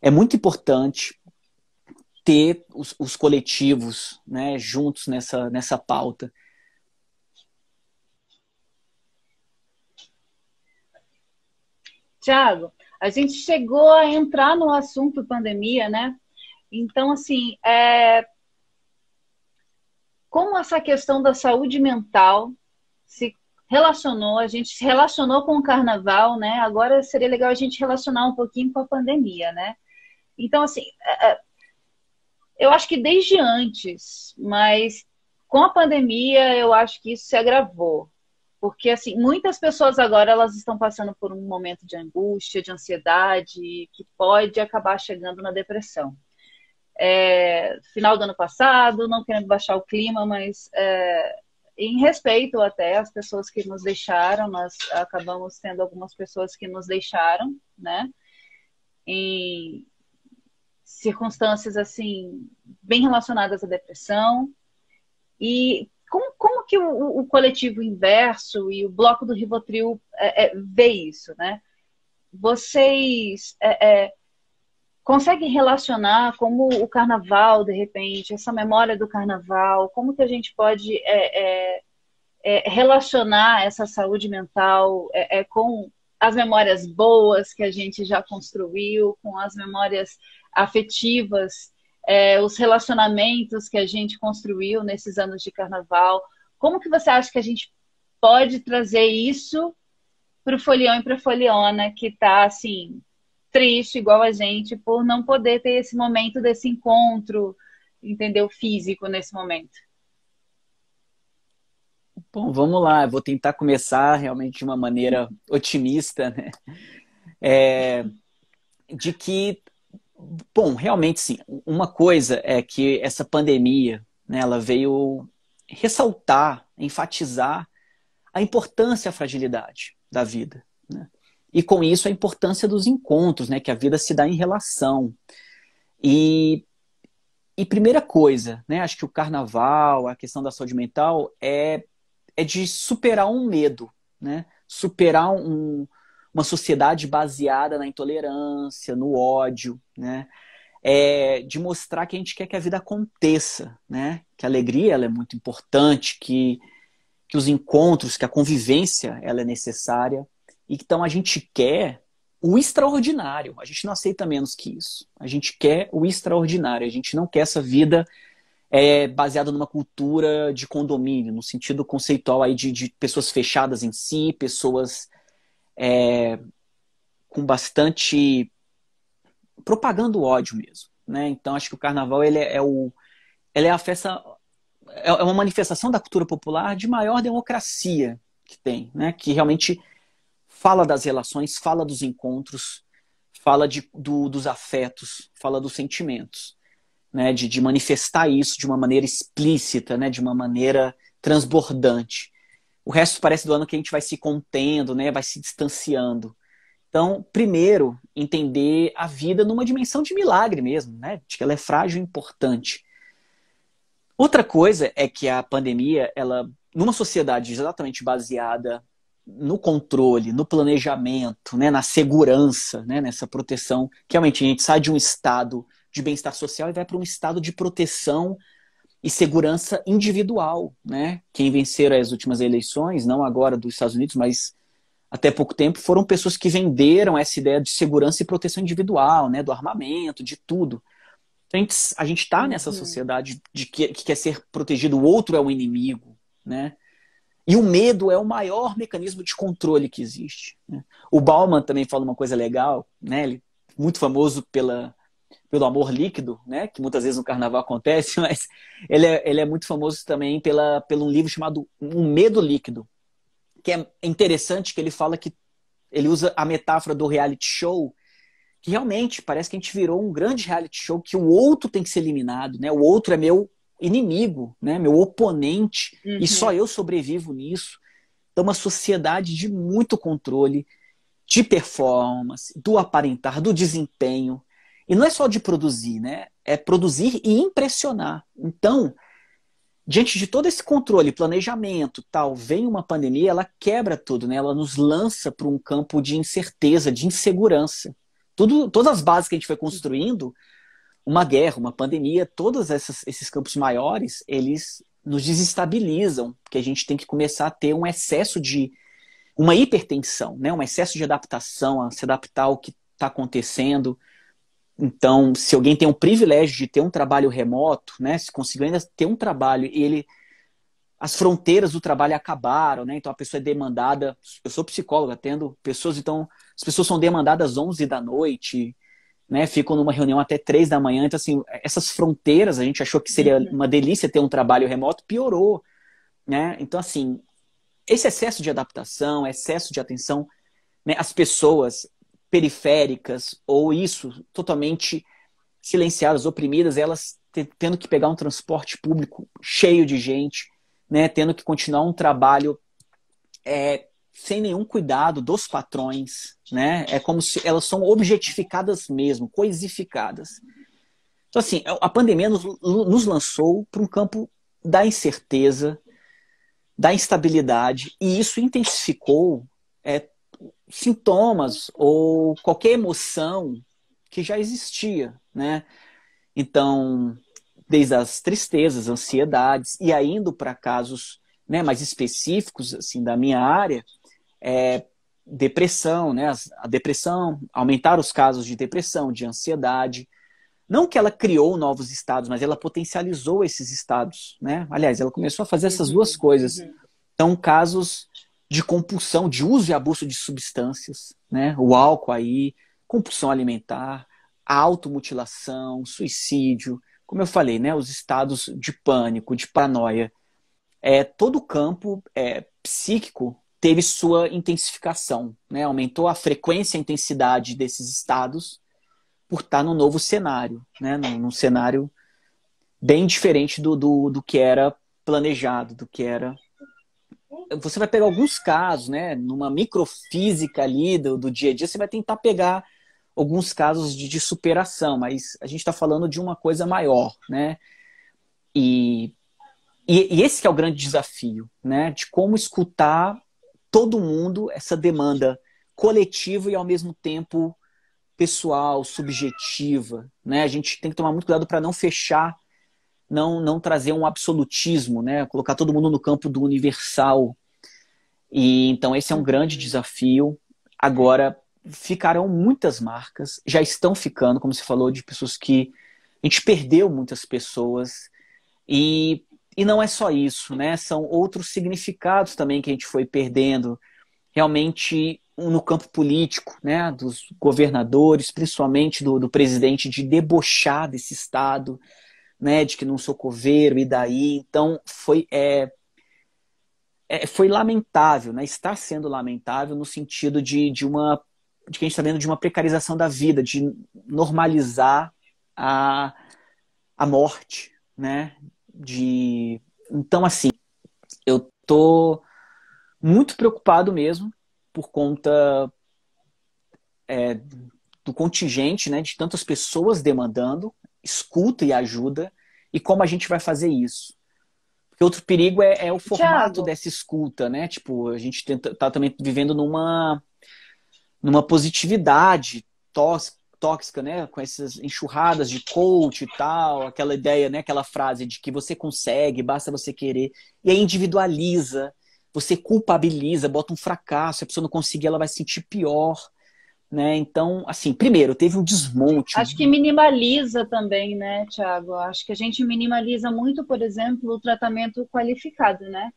é muito importante ter os coletivos, né, juntos nessa pauta. Tiago, a gente chegou a entrar no assunto pandemia, né? Então, assim, como essa questão da saúde mental se relacionou, a gente se relacionou com o carnaval, né? Agora seria legal a gente relacionar um pouquinho com a pandemia, né? Então, assim, eu acho que desde antes, mas com a pandemia eu acho que isso se agravou. Porque, assim, muitas pessoas agora elas estão passando por um momento de angústia, de ansiedade, que pode acabar chegando na depressão. Final do ano passado, não querendo baixar o clima, mas em respeito até às pessoas que nos deixaram, nós acabamos tendo algumas pessoas que nos deixaram, né? Em circunstâncias, assim, bem relacionadas à depressão. E como que o coletivo Inverso e o bloco do Rivotril vê isso, né? Vocês conseguem relacionar como o carnaval, de repente, essa memória do carnaval, como que a gente pode relacionar essa saúde mental com as memórias boas que a gente já construiu, com as memórias afetivas, os relacionamentos que a gente construiu nesses anos de carnaval. Como que você acha que a gente pode trazer isso pro folião e pra foliona que tá, assim, triste igual a gente por não poder ter esse momento desse encontro, entendeu? Físico nesse momento. Bom, vamos lá. Eu vou tentar começar realmente de uma maneira otimista, né? De que, bom, realmente sim. Uma coisa é que essa pandemia, né, ela veio ressaltar, enfatizar a importância e a fragilidade da vida, né? E com isso a importância dos encontros, né, que a vida se dá em relação. E, e primeira coisa, né, acho que o carnaval, a questão da saúde mental é de superar um medo, né? Superar uma sociedade baseada na intolerância, no ódio, né? De mostrar que a gente quer que a vida aconteça, né? Que a alegria ela é muito importante, que os encontros, que a convivência ela é necessária. E então a gente quer o extraordinário. A gente não aceita menos que isso. A gente quer o extraordinário. A gente não quer essa vida baseada numa cultura de condomínio, no sentido conceitual aí de pessoas fechadas em si, pessoas com bastante propagando ódio mesmo, né? Então acho que o carnaval ele é a festa, é uma manifestação da cultura popular de maior democracia que tem, né? Que realmente fala das relações, fala dos encontros, fala dos afetos, fala dos sentimentos, né? De manifestar isso de uma maneira explícita, né? De uma maneira transbordante. O resto parece do ano que a gente vai se contendo, né? Vai se distanciando. Então, primeiro, entender a vida numa dimensão de milagre mesmo, né? De que ela é frágil e importante. Outra coisa é que a pandemia, ela, numa sociedade exatamente baseada no controle, no planejamento, né? Na segurança, né? Nessa proteção, que realmente a gente sai de um estado de bem-estar social e vai para um estado de proteção e segurança individual, né? Quem venceram as últimas eleições, não agora dos Estados Unidos, mas até pouco tempo, foram pessoas que venderam essa ideia de segurança e proteção individual, né? Do armamento, de tudo. Então, a gente está nessa sociedade de que quer ser protegido, o outro é o inimigo, né? E o medo é o maior mecanismo de controle que existe, né? O Bauman também fala uma coisa legal, né? Ele é muito famoso pelo amor líquido, né? Que muitas vezes no carnaval acontece, mas ele é muito famoso também pelo um livro chamado Um Medo Líquido, que é interessante que ele fala que ele usa a metáfora do reality show, que realmente parece que a gente virou um grande reality show, que o outro tem que ser eliminado, né? O outro é meu inimigo, né? Meu oponente, e só eu sobrevivo nisso. Então, uma sociedade de muito controle, de performance, do aparentar, do desempenho. E não é só de produzir, né? É produzir e impressionar. Então, diante de todo esse controle, planejamento, tal, vem uma pandemia, ela quebra tudo, né? Ela nos lança para um campo de incerteza, de insegurança. Todas as bases que a gente foi construindo, uma guerra, uma pandemia, todos esses campos maiores, eles nos desestabilizam, porque a gente tem que começar a ter um excesso uma hipertensão, né? Um excesso de adaptação, a se adaptar ao que está acontecendo. Então, se alguém tem o privilégio de ter um trabalho remoto, né? Se conseguiu ainda ter um trabalho e as fronteiras do trabalho acabaram, né? Então a pessoa é demandada. Eu sou psicólogo, atendo pessoas, então as pessoas são demandadas às 11 da noite, né? Ficam numa reunião até 3 da manhã. Então, assim, essas fronteiras, a gente achou que seria uma delícia ter um trabalho remoto, piorou, né? Então, assim, esse excesso de adaptação, excesso de atenção, né? As pessoas periféricas ou isso, totalmente silenciadas, oprimidas, elas tendo que pegar um transporte público cheio de gente, né, tendo que continuar um trabalho sem nenhum cuidado dos patrões, né? É como se elas são objetificadas mesmo, coisificadas. Então, assim, a pandemia nos lançou para um campo da incerteza, da instabilidade, e isso intensificou sintomas ou qualquer emoção que já existia, né? Então, desde as tristezas, ansiedades, e aí indo para casos, né, mais específicos assim, da minha área, depressão, né? A depressão, aumentar os casos de depressão, de ansiedade. Não que ela criou novos estados, mas ela potencializou esses estados, né? Aliás, ela começou a fazer essas duas coisas. Então, casos de compulsão, de uso e abuso de substâncias, né? O álcool aí, compulsão alimentar, a automutilação, suicídio, como eu falei, né? Os estados de pânico, de paranoia. Todo o campo psíquico teve sua intensificação, né? Aumentou a frequência e a intensidade desses estados por estar num novo cenário, né? Num cenário bem diferente do que era planejado, do que era... Você vai pegar alguns casos, né? Numa microfísica ali do dia a dia, você vai tentar pegar alguns casos de superação, mas a gente está falando de uma coisa maior, né? E esse que é o grande desafio, né? De como escutar todo mundo, essa demanda coletiva e ao mesmo tempo pessoal, subjetiva, né? A gente tem que tomar muito cuidado para não fechar, não trazer um absolutismo, né? Colocar todo mundo no campo do universal. E então esse é um grande desafio. Agora, ficarão muitas marcas, já estão ficando, como você falou, de pessoas que a gente perdeu muitas pessoas. E não é só isso, né? São outros significados também que a gente foi perdendo. Realmente no campo político, né? Dos governadores, principalmente do presidente, de debochar desse Estado, né? De que não sou coveiro, e daí? Então foi lamentável, né? Está sendo lamentável no sentido de que a gente está vendo de uma precarização da vida, de normalizar a morte, né? Então, assim, eu tô muito preocupado mesmo por conta do contingente, né? De tantas pessoas demandando escuta e ajuda, e como a gente vai fazer isso. Porque outro perigo é o formato Thiago, dessa escuta, né? Tipo, a gente tá também vivendo numa positividade tóxica, né? Com essas enxurradas de coach e tal, aquela ideia, né? Aquela frase de que você consegue, basta você querer. E aí individualiza, você culpabiliza, bota um fracasso, se a pessoa não conseguir, ela vai se sentir pior, né? Então, assim, primeiro, teve um desmonte. acho que minimaliza também, né, Thiago? Acho que a gente minimaliza muito, por exemplo, o tratamento qualificado, né?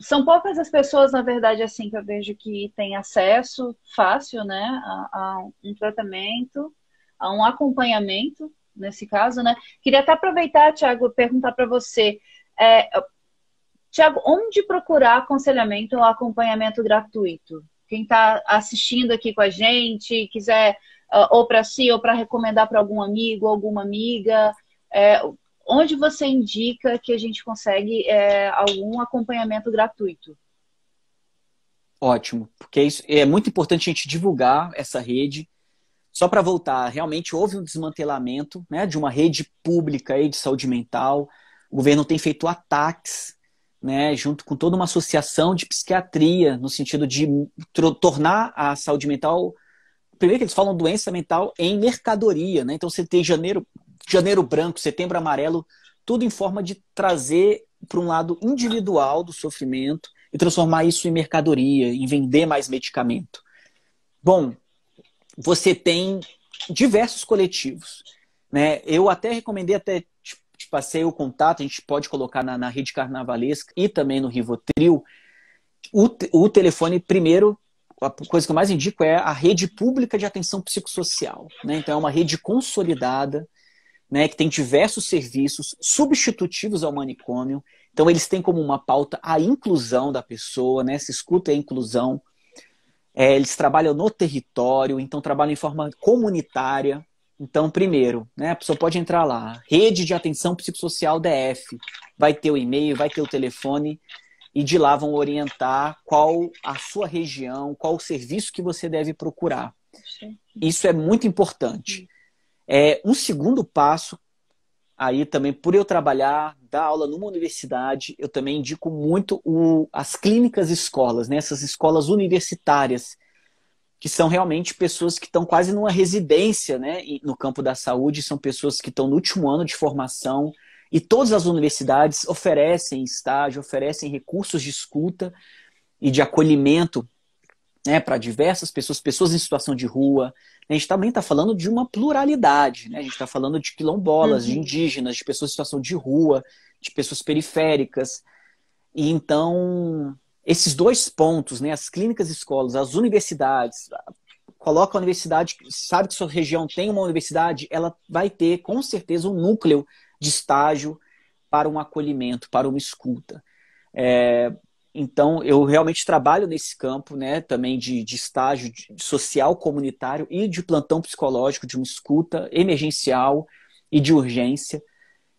São poucas as pessoas, na verdade, assim, que eu vejo que têm acesso fácil, né, a um tratamento, a um acompanhamento, nesse caso, né? Queria até aproveitar, Thiago, e perguntar para você, Thiago, onde procurar aconselhamento ou acompanhamento gratuito? Quem está assistindo aqui com a gente, quiser ou para si ou para recomendar para algum amigo, alguma amiga, onde você indica que a gente consegue algum acompanhamento gratuito? Ótimo, porque isso é muito importante a gente divulgar essa rede. Só para voltar, realmente houve um desmantelamento, né, de uma rede pública aí de saúde mental. O governo tem feito ataques, né, junto com toda uma associação de psiquiatria, no sentido de tornar a saúde mental... Primeiro que eles falam doença mental em mercadoria, né? Então você tem janeiro branco, setembro amarelo, tudo em forma de trazer para um lado individual do sofrimento e transformar isso em mercadoria, em vender mais medicamento. Bom, você tem diversos coletivos, né? Eu até recomendei, até te passei o contato, a gente pode colocar na rede carnavalesca e também no Rivotril. O telefone, primeiro, a coisa que eu mais indico é a rede pública de atenção psicossocial, né? Então é uma rede consolidada, né, que tem diversos serviços substitutivos ao manicômio. Então eles têm como uma pauta a inclusão da pessoa, né? Se escuta a inclusão. Eles trabalham no território, então trabalham em forma comunitária. Então, primeiro, né, a pessoa pode entrar lá, Rede de Atenção Psicossocial DF, vai ter o e-mail, vai ter o telefone, e de lá vão orientar qual a sua região, qual o serviço que você deve procurar. Isso é muito importante. Um segundo passo, aí também por eu trabalhar, dar aula numa universidade, eu também indico muito as clínicas escolas, né? Essas escolas universitárias, que são realmente pessoas que estão quase numa residência, né, no campo da saúde, são pessoas que estão no último ano de formação, e todas as universidades oferecem estágio, oferecem recursos de escuta e de acolhimento, né, para diversas pessoas em situação de rua. A gente também está falando de uma pluralidade, né? A gente está falando de quilombolas, de indígenas, de pessoas em situação de rua, de pessoas periféricas. E então, esses dois pontos, né, as clínicas e escolas, as universidades, coloca a universidade, sabe que sua região tem uma universidade, ela vai ter, com certeza, um núcleo de estágio para um acolhimento, para uma escuta. Então, eu realmente trabalho nesse campo, né, também de estágio social comunitário e de plantão psicológico, de uma escuta emergencial e de urgência.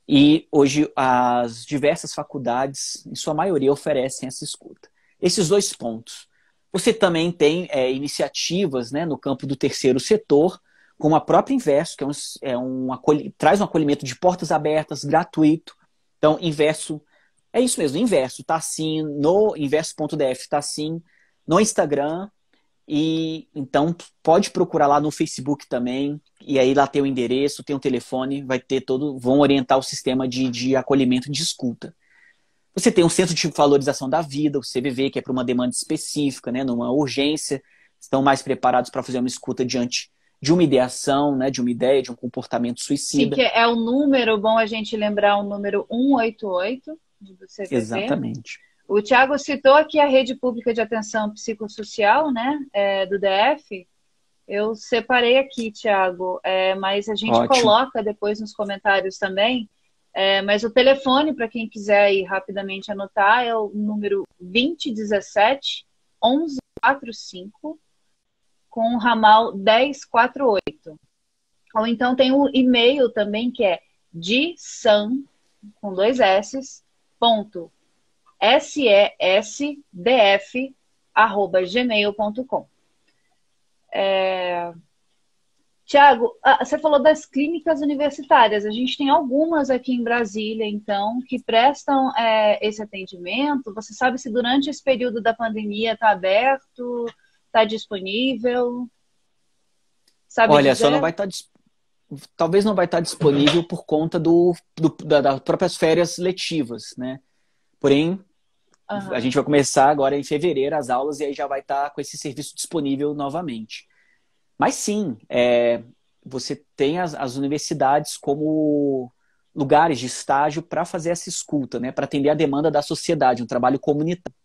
E hoje as diversas faculdades, em sua maioria, oferecem essa escuta. Esses dois pontos. Você também tem iniciativas, né, no campo do terceiro setor, como a própria Inverso, que traz um acolhimento de portas abertas, gratuito. Então, Inverso, é isso mesmo, Inverso, está sim, no inverso.df, está sim, no Instagram, e então pode procurar lá no Facebook também, e aí lá tem o endereço, tem o telefone, vai ter vão orientar o sistema de acolhimento e de escuta. Você tem um Centro de Valorização da Vida, o CVV, que é para uma demanda específica, né, numa urgência, estão mais preparados para fazer uma escuta diante de uma ideação, né, de uma ideia, de um comportamento suicida. Sim, que é o número, bom a gente lembrar o número 188 do CVV. Exatamente. O Tiago citou aqui a Rede Pública de Atenção Psicossocial, né, do DF. Eu separei aqui, Tiago, mas a gente coloca depois nos comentários também. Mas o telefone, para quem quiser ir rapidamente anotar, é o número 2017 1145 com o ramal 1048. Ou então tem o e-mail também, que é DSAN, com 2 S, ponto, sesdf@gmail.com. Tiago, você falou das clínicas universitárias. A gente tem algumas aqui em Brasília, então, que prestam esse atendimento. Você sabe se durante esse período da pandemia está aberto, está disponível? Sabe Olha, dizer? só não vai estar talvez não vai estar disponível por conta das próprias férias letivas, né? Porém, a gente vai começar agora em fevereiro as aulas e aí já vai estar com esse serviço disponível novamente. Mas sim, você tem as universidades como lugares de estágio para fazer essa escuta, né? Para atender a demanda da sociedade, um trabalho comunitário.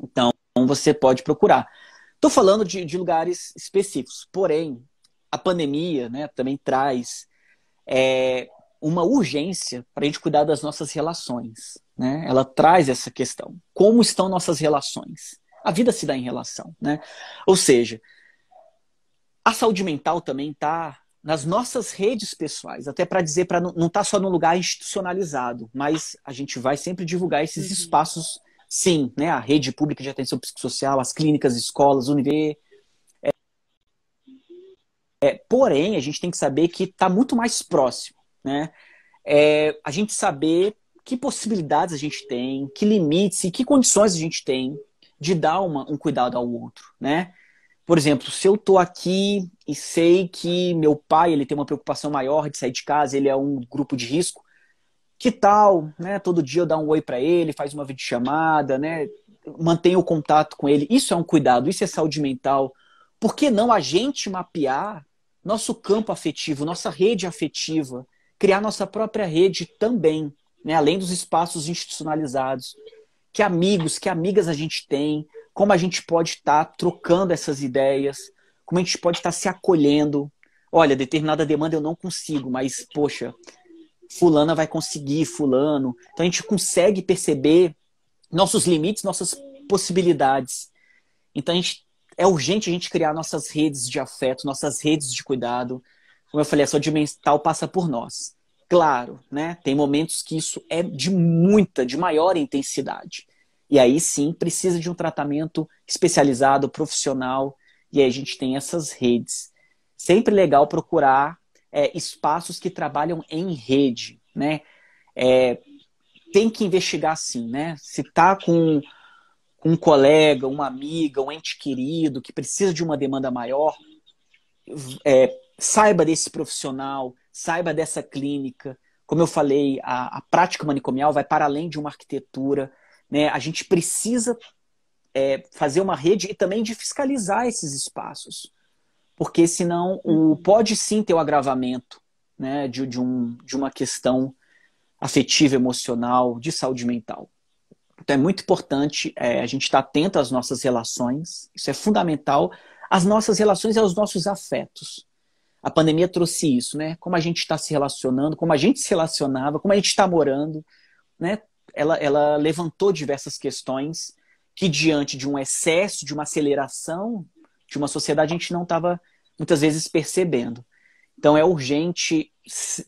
Então, você pode procurar. Estou falando de lugares específicos, porém, a pandemia, né, também traz uma urgência para a gente cuidar das nossas relações, né? Ela traz essa questão. Como estão nossas relações? A vida se dá em relação, né? Ou seja, a saúde mental também está nas nossas redes pessoais, até para dizer, para não estar só num lugar institucionalizado, mas a gente vai sempre divulgar esses espaços, sim, né? A rede pública de atenção psicossocial, as clínicas, escolas, UNIV. Porém, a gente tem que saber que está muito mais próximo, né? A gente saber que possibilidades a gente tem, que limites e que condições a gente tem de dar um cuidado ao outro, né? Por exemplo, se eu estou aqui e sei que meu pai ele tem uma preocupação maior de sair de casa, ele é um grupo de risco, que tal, né? Todo dia eu dar um oi para ele, faz uma videochamada, né? Mantenho o contato com ele. Isso é um cuidado, isso é saúde mental. Por que não a gente mapear nosso campo afetivo, nossa rede afetiva, criar nossa própria rede também, né? Além dos espaços institucionalizados? Que amigos, que amigas a gente tem, como a gente pode estar trocando essas ideias, como a gente pode estar se acolhendo. Olha, determinada demanda eu não consigo, mas, poxa, fulana vai conseguir, fulano. Então a gente consegue perceber nossos limites, nossas possibilidades. Então é urgente a gente criar nossas redes de afeto, nossas redes de cuidado. Como eu falei, a saúde mental passa por nós. Claro, né? Tem momentos que isso é de maior intensidade. E aí sim precisa de um tratamento especializado, profissional, e aí a gente tem essas redes. Sempre legal procurar espaços que trabalham em rede, né? Tem que investigar sim, né? Se está com um colega, uma amiga, um ente querido que precisa de uma demanda maior, saiba desse profissional, saiba dessa clínica. Como eu falei, a prática manicomial vai para além de uma arquitetura, né? A gente precisa fazer uma rede e também de fiscalizar esses espaços. Porque senão pode sim ter o agravamento, né, de uma questão afetiva, emocional, de saúde mental. Então é muito importante a gente estar atento às nossas relações, isso é fundamental, às nossas relações e aos nossos afetos. A pandemia trouxe isso, né? Como a gente está se relacionando, como a gente se relacionava, como a gente está morando, né? Ela levantou diversas questões que, diante de um excesso, de uma aceleração de uma sociedade, a gente não estava, muitas vezes, percebendo. Então é urgente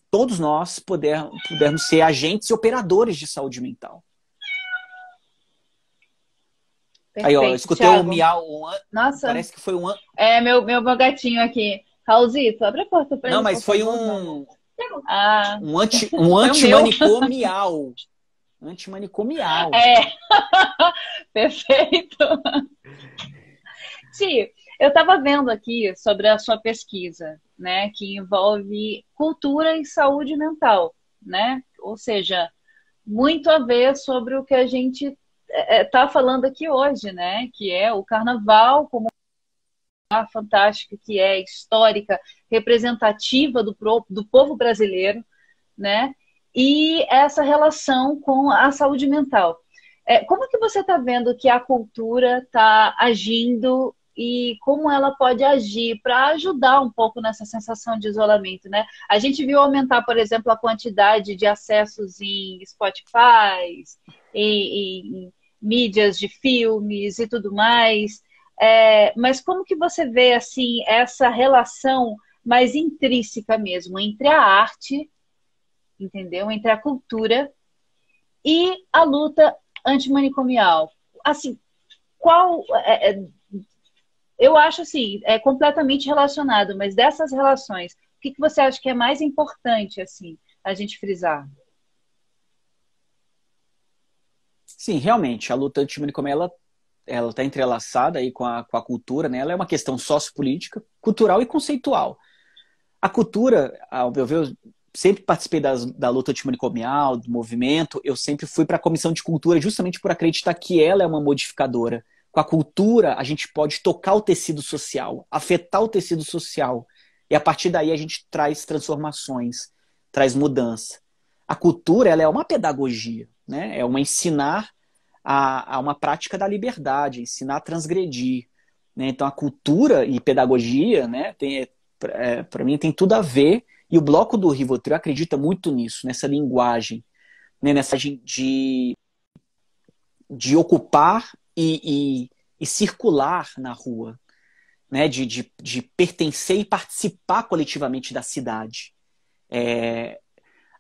todos nós pudermos ser agentes e operadores de saúde mental. Perfeito, aí, ó, eu escutei Thiago. um miau, Nossa. Parece que foi um... É, meu gatinho aqui. Raulzito, abre a porta pra ele. Não, mas foi favor, Ah, um antimanicomial. Antimanicomial. é. Perfeito. Ti, eu estava vendo aqui sobre a sua pesquisa, né, que envolve cultura e saúde mental, né? Ou seja, muito a ver sobre o que a gente está falando aqui hoje, né? Que é o carnaval como uma fantástica, que é histórica, representativa do povo brasileiro, né? E essa relação com a saúde mental. Como que você está vendo que a cultura está agindo e como ela pode agir para ajudar um pouco nessa sensação de isolamento, né? A gente viu aumentar, por exemplo, a quantidade de acessos em Spotify, em mídias de filmes e tudo mais. Mas como que você vê assim essa relação mais intrínseca mesmo entre a arte, entendeu? Entre a cultura e a luta antimanicomial. Assim, eu acho assim, é completamente relacionado, mas dessas relações, o que você acha que é mais importante assim a gente frisar? Sim, realmente, a luta antimanicomial ela está entrelaçada aí com a cultura, né? Ela é uma questão sociopolítica, cultural e conceitual. A cultura, ao meu ver, eu sempre participei da luta antimanicomial, do movimento, eu sempre fui para a comissão de cultura justamente por acreditar que ela é uma modificadora. Com a cultura, a gente pode tocar o tecido social, afetar o tecido social, e a partir daí a gente traz transformações, traz mudança. A cultura, ela é uma pedagogia, né? É uma ensinar a uma prática da liberdade, ensinar a transgredir, né? Então a cultura e pedagogia, né, para mim tem tudo a ver, e o Bloco do Rivotril acredita muito nisso, nessa linguagem, né, nessa de ocupar e circular na rua, né, de pertencer e participar coletivamente da cidade.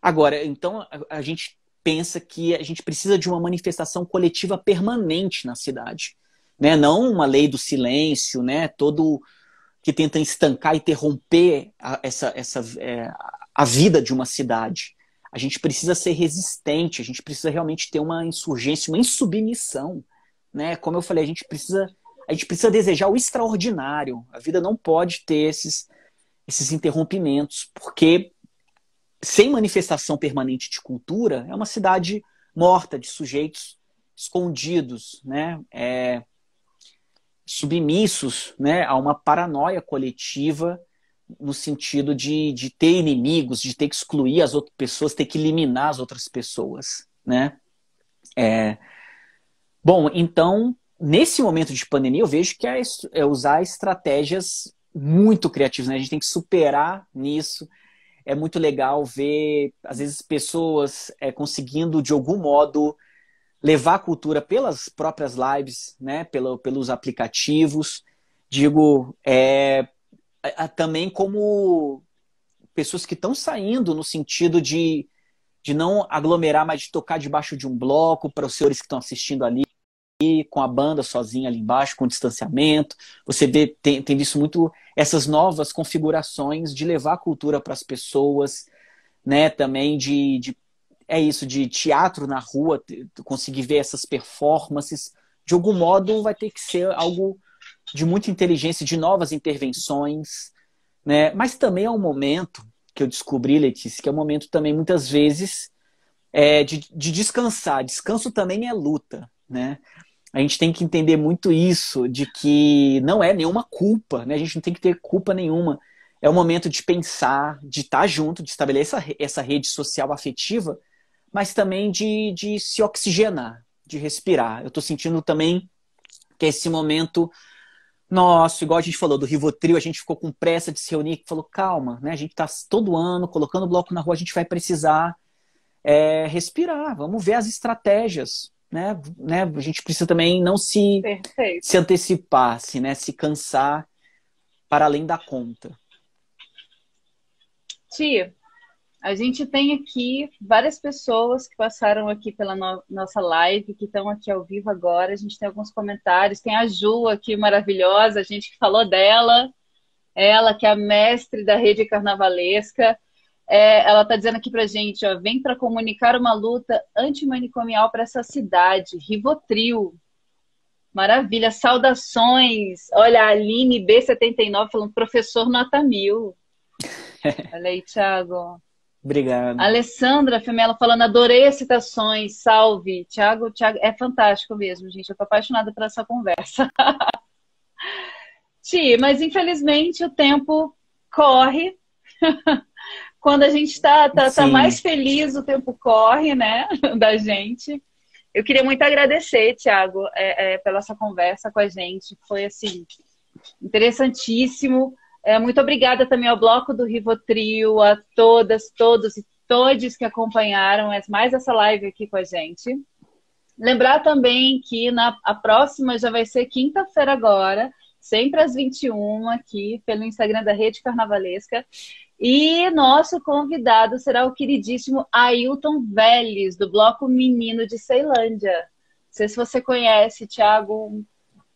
Agora, então a gente pensa que a gente precisa de uma manifestação coletiva permanente na cidade, né? Não uma lei do silêncio, né? Todo que tenta estancar, interromper a vida de uma cidade. A gente precisa ser resistente, a gente precisa realmente ter uma insurgência, uma insubmissão, né? Como eu falei, a gente precisa desejar o extraordinário. A vida não pode ter esses interrompimentos, porque sem manifestação permanente de cultura, é uma cidade morta, de sujeitos escondidos, né? Submissos, né, a uma paranoia coletiva, no sentido de ter inimigos, de ter que excluir as outras pessoas, ter que eliminar as outras pessoas, né? Bom, então, nesse momento de pandemia, eu vejo que é usar estratégias muito criativas, né? A gente tem que superar nisso. É muito legal ver, às vezes, pessoas conseguindo, de algum modo, levar a cultura pelas próprias lives, né? Pelos aplicativos. Digo, também como pessoas que estão saindo no sentido de não aglomerar, mas de tocar debaixo de um bloco, para os senhores que estão assistindo ali, com a banda sozinha ali embaixo, com distanciamento. Você tem visto muito essas novas configurações de levar a cultura para as pessoas, né? Também de teatro na rua, conseguir ver essas performances. De algum modo vai ter que ser algo de muita inteligência, de novas intervenções, né? Mas também é um momento que eu descobri, Letícia, que é um momento também, muitas vezes, de descansar. Descanso também é luta, né? A gente tem que entender muito isso, de que não é nenhuma culpa, né? A gente não tem que ter culpa nenhuma. É o momento de pensar, de estar junto, de estabelecer essa rede social afetiva, mas também de se oxigenar, de respirar. Eu tô sentindo também que esse momento nosso, igual a gente falou do Rivotril, a gente ficou com pressa de se reunir, falou, calma, né? A gente tá todo ano colocando o bloco na rua, a gente vai precisar respirar, vamos ver as estratégias, né? A gente precisa também não se antecipar, se cansar para além da conta. Tia, a gente tem aqui várias pessoas que passaram aqui pela nossa live, que estão aqui ao vivo agora. A gente tem alguns comentários. Tem a Ju aqui, maravilhosa, a gente que falou dela. Ela que é a mestre da rede carnavalesca. Ela está dizendo aqui pra gente, ó, vem para comunicar uma luta antimanicomial para essa cidade. Rivotril. Maravilha, saudações. Olha, a Aline B79 falando, professor nota 1000. Olha aí, Thiago. Obrigado. Alessandra Femela falando, adorei as citações, salve. Thiago, é fantástico mesmo, gente. Eu tô apaixonada por essa conversa. Ti, mas infelizmente o tempo corre. Quando a gente tá mais feliz, o tempo corre, né, da gente. Eu queria muito agradecer, Thiago, pela essa conversa com a gente. Foi, assim, interessantíssimo. Muito obrigada também ao Bloco do Rivotril, a todas, todos e todes que acompanharam mais essa live aqui com a gente. Lembrar também que a próxima já vai ser quinta-feira agora, sempre às 21, aqui pelo Instagram da Rede Carnavalesca. E nosso convidado será o queridíssimo Ailton Vélez, do Bloco Menino de Ceilândia. Não sei se você conhece, Thiago,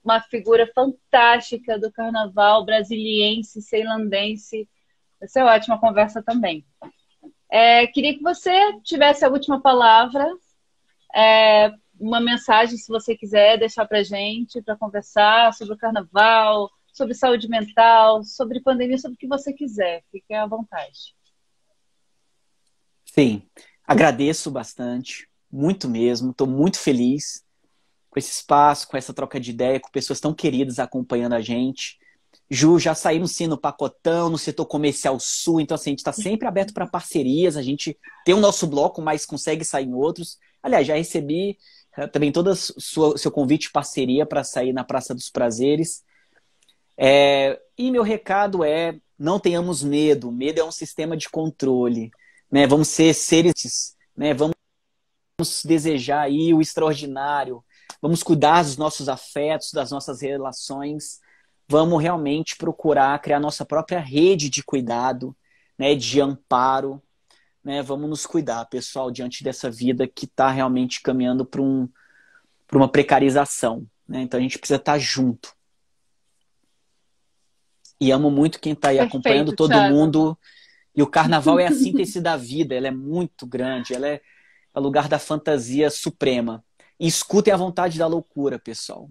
uma figura fantástica do carnaval brasiliense, ceilandense. Vai ser ótima conversa também. Queria que você tivesse a última palavra, uma mensagem, se você quiser, deixar para a gente, para conversar sobre o carnaval, sobre saúde mental, sobre pandemia, sobre o que você quiser. Fique à vontade. Sim, agradeço bastante, muito mesmo, estou muito feliz com esse espaço, com essa troca de ideia, com pessoas tão queridas acompanhando a gente. Ju, já saímos sim no Pacotão, no setor comercial sul, então assim, a gente está sempre aberto para parcerias, a gente tem o nosso bloco, mas consegue sair em outros. Aliás, já recebi também todo o seu convite de parceria para sair na Praça dos Prazeres. E meu recado não tenhamos medo. Medo é um sistema de controle, né? Vamos ser seres, né? Vamos desejar aí o extraordinário. Vamos cuidar dos nossos afetos, das nossas relações. Vamos realmente procurar criar nossa própria rede de cuidado, né? De amparo, né? Vamos nos cuidar, pessoal, diante dessa vida que está realmente caminhando para uma precarização, né? Então a gente precisa estar junto. E amo muito quem está aí acompanhando, todo Thiago. mundo. E o carnaval é a síntese da vida, ela é muito grande, ela é o lugar da fantasia suprema. E escutem a vontade da loucura, pessoal.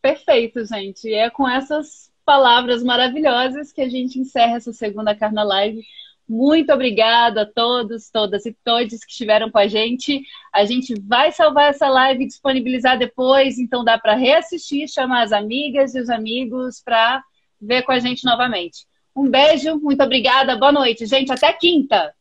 Perfeito, gente. E é com essas palavras maravilhosas que a gente encerra essa segunda Carna Live. Muito obrigada a todos, todas e todos que estiveram com a gente. A gente vai salvar essa live e disponibilizar depois, então dá para reassistir, chamar as amigas e os amigos para ver com a gente novamente. Um beijo, muito obrigada, boa noite, gente. Até quinta!